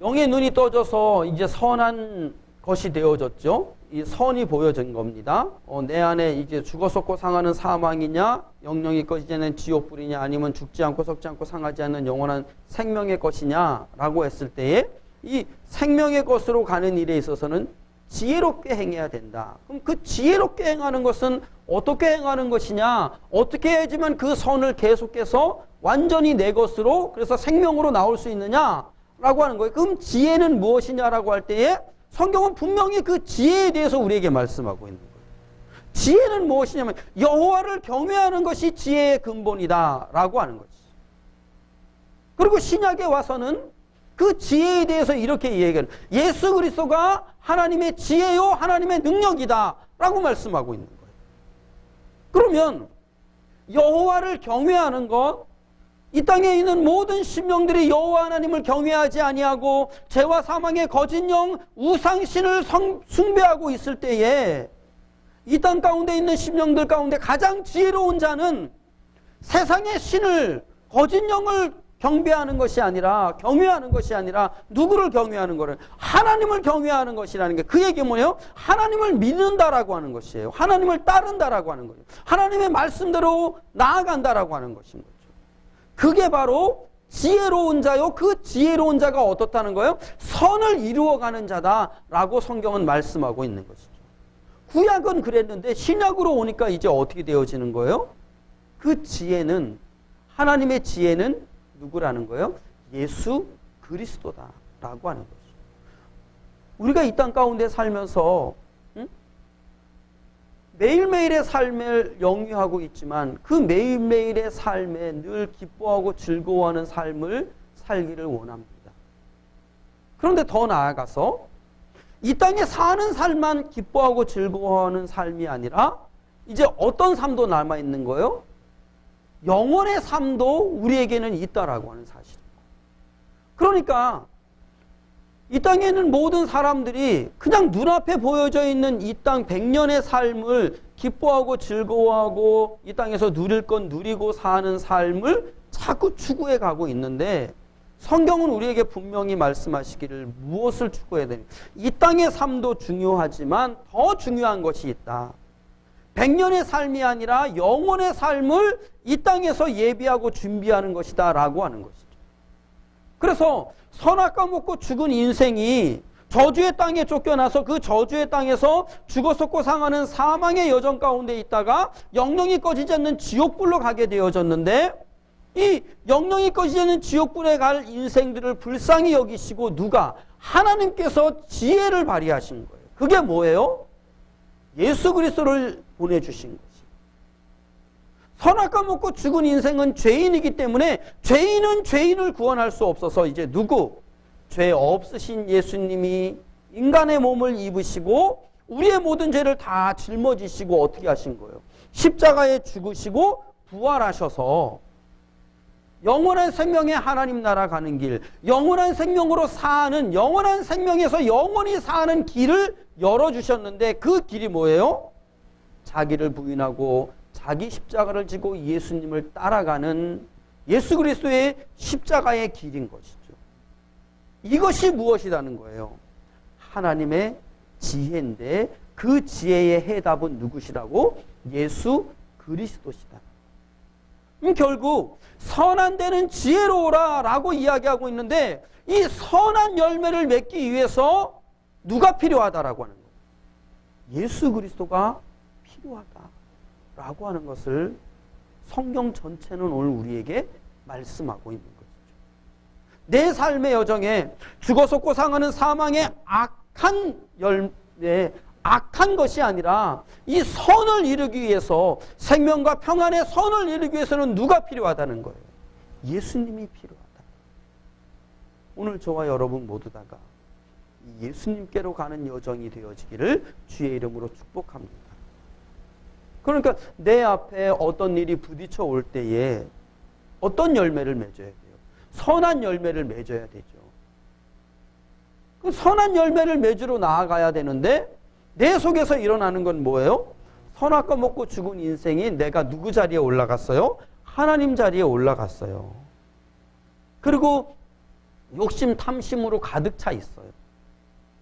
영의 눈이 떠져서 이제 선한 것이 되어졌죠. 이 선이 보여진 겁니다. 내 안에 이제 죽었었고 상하는 사망이냐, 영영이 꺼지지 않는 지옥불이냐, 아니면 죽지 않고 썩지 않고 상하지 않는 영원한 생명의 것이냐라고 했을 때에 이 생명의 것으로 가는 일에 있어서는 지혜롭게 행해야 된다. 그럼 그 지혜롭게 행하는 것은 어떻게 행하는 것이냐? 어떻게 해야지만 그 선을 계속해서 완전히 내 것으로, 그래서 생명으로 나올 수 있느냐라고 하는 거예요. 그럼 지혜는 무엇이냐라고 할 때에 성경은 분명히 그 지혜에 대해서 우리에게 말씀하고 있는 거예요. 지혜는 무엇이냐면 여호와를 경외하는 것이 지혜의 근본이다라고 하는 거지. 그리고 신약에 와서는 그 지혜에 대해서 이렇게 얘기하는, 예수 그리스도가 하나님의 지혜요 하나님의 능력이다 라고 말씀하고 있는 거예요. 그러면 여호와를 경외하는 것, 이 땅에 있는 모든 심령들이 여호와 하나님을 경외하지 아니하고 죄와 사망의 거짓 영 우상신을 숭배하고 있을 때에 이 땅 가운데 있는 심령들 가운데 가장 지혜로운 자는 세상의 신을, 거짓 영을 경배하는 것이 아니라, 경외하는 것이 아니라 누구를 경외하는 거를? 하나님을 경외하는 것이라는 게, 그 얘기 뭐예요? 하나님을 믿는다라고 하는 것이에요. 하나님을 따른다라고 하는 거예요. 하나님의 말씀대로 나아간다라고 하는 것인 거죠. 그게 바로 지혜로운 자요. 그 지혜로운 자가 어떻다는 거예요? 선을 이루어가는 자다라고 성경은 말씀하고 있는 것이죠. 구약은 그랬는데 신약으로 오니까 이제 어떻게 되어지는 거예요? 그 지혜는, 하나님의 지혜는 누구라는 거예요? 예수 그리스도다라고 하는 거죠. 우리가 이 땅 가운데 살면서 매일매일의 삶을 영위하고 있지만 그 매일매일의 삶에 늘 기뻐하고 즐거워하는 삶을 살기를 원합니다. 그런데 더 나아가서 이 땅에 사는 삶만 기뻐하고 즐거워하는 삶이 아니라 이제 어떤 삶도 남아있는 거예요? 영원의 삶도 우리에게는 있다라고 하는 사실입니다. 그러니까 이 땅에 있는 모든 사람들이 그냥 눈앞에 보여져 있는 이 땅 100년의 삶을 기뻐하고 즐거워하고 이 땅에서 누릴 건 누리고 사는 삶을 자꾸 추구해 가고 있는데, 성경은 우리에게 분명히 말씀하시기를 무엇을 추구해야 되냐? 이 땅의 삶도 중요하지만 더 중요한 것이 있다. 100년의 삶이 아니라 영원의 삶을 이 땅에서 예비하고 준비하는 것이다 라고 하는 것이죠. 그래서 선악과 먹고 죽은 인생이 저주의 땅에 쫓겨나서 그 저주의 땅에서 죽었었고 상하는 사망의 여정 가운데 있다가 영영이 꺼지지 않는 지옥불로 가게 되어졌는데, 이 영영이 꺼지지 않는 지옥불에 갈 인생들을 불쌍히 여기시고 누가? 하나님께서 지혜를 발휘하신 거예요. 그게 뭐예요? 예수 그리스도를 보내주신 것이. 선악과 먹고 죽은 인생은 죄인이기 때문에 죄인은 죄인을 구원할 수 없어서 이제 누구? 죄 없으신 예수님이 인간의 몸을 입으시고 우리의 모든 죄를 다 짊어지시고 어떻게 하신 거예요? 십자가에 죽으시고 부활하셔서 영원한 생명의 하나님 나라 가는 길, 영원한 생명으로 사는, 영원한 생명에서 영원히 사는 길을 열어주셨는데, 그 길이 뭐예요? 자기를 부인하고 자기 십자가를 지고 예수님을 따라가는 예수 그리스도의 십자가의 길인 것이죠. 이것이 무엇이라는 거예요? 하나님의 지혜인데 그 지혜의 해답은 누구시라고? 예수 그리스도시다. 결국 선한 데는 지혜로우라 라고 이야기하고 있는데, 이 선한 열매를 맺기 위해서 누가 필요하다라고 하는 거예요? 예수 그리스도가 필요하다라고 하는 것을 성경 전체는 오늘 우리에게 말씀하고 있는 것이죠. 내 삶의 여정에 죽어서고 상하는 사망의 악한 열매, 악한 것이 아니라 이 선을 이루기 위해서, 생명과 평안의 선을 이루기 위해서는 누가 필요하다는 거예요? 예수님이 필요하다. 오늘 저와 여러분 모두 다가 예수님께로 가는 여정이 되어지기를 주의 이름으로 축복합니다. 그러니까 내 앞에 어떤 일이 부딪혀 올 때에 어떤 열매를 맺어야 돼요? 선한 열매를 맺어야 되죠. 그 선한 열매를 맺으러 나아가야 되는데, 내 속에서 일어나는 건 뭐예요? 선악과 먹고 죽은 인생이 내가 누구 자리에 올라갔어요? 하나님 자리에 올라갔어요. 그리고 욕심, 탐심으로 가득 차 있어요.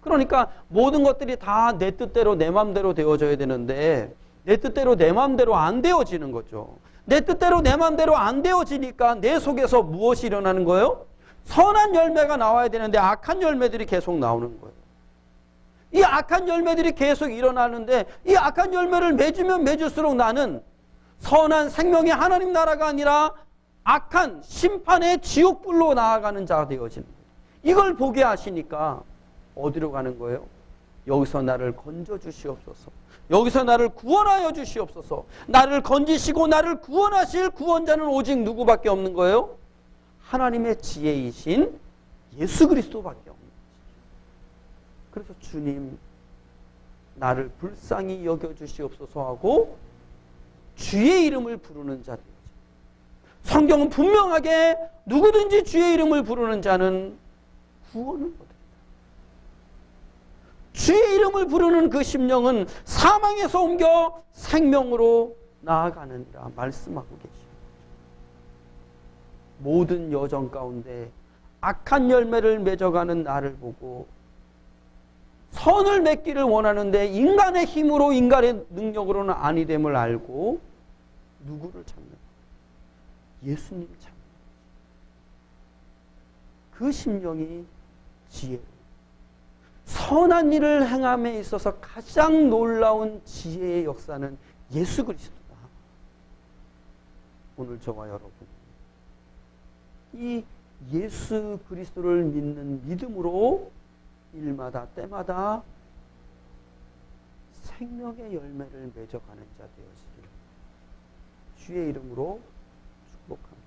그러니까 모든 것들이 다 내 뜻대로 내 마음대로 되어져야 되는데 내 뜻대로 내 마음대로 안 되어지는 거죠. 내 뜻대로 내 마음대로 안 되어지니까 내 속에서 무엇이 일어나는 거예요? 선한 열매가 나와야 되는데 악한 열매들이 계속 나오는 거예요. 이 악한 열매들이 계속 일어나는데 이 악한 열매를 맺으면 맺을수록 나는 선한 생명의 하나님 나라가 아니라 악한 심판의 지옥불로 나아가는 자가 되어지는 거예요. 이걸 보게 하시니까 어디로 가는 거예요? 여기서 나를 건져 주시옵소서. 여기서 나를 구원하여 주시옵소서. 나를 건지시고 나를 구원하실 구원자는 오직 누구밖에 없는 거예요? 하나님의 지혜이신 예수 그리스도밖에 없는 거예요. 그래서 주님, 나를 불쌍히 여겨 주시옵소서 하고 주의 이름을 부르는 자 되어져. 성경은 분명하게 누구든지 주의 이름을 부르는 자는 구원을 얻는다. 주의 이름을 부르는 그 심령은 사망에서 옮겨 생명으로 나아가느니라 말씀하고 계십니다. 모든 여정 가운데 악한 열매를 맺어가는 나를 보고 선을 맺기를 원하는데 인간의 힘으로 인간의 능력으로는 아니 됨을 알고 누구를 찾는? 예수님을 찾는. 그 심령이 지혜로 선한 일을 행함에 있어서 가장 놀라운 지혜의 역사는 예수 그리스도다. 오늘 저와 여러분 이 예수 그리스도를 믿는 믿음으로 일마다 때마다 생명의 열매를 맺어가는 자 되어지길 주의 이름으로 축복합니다.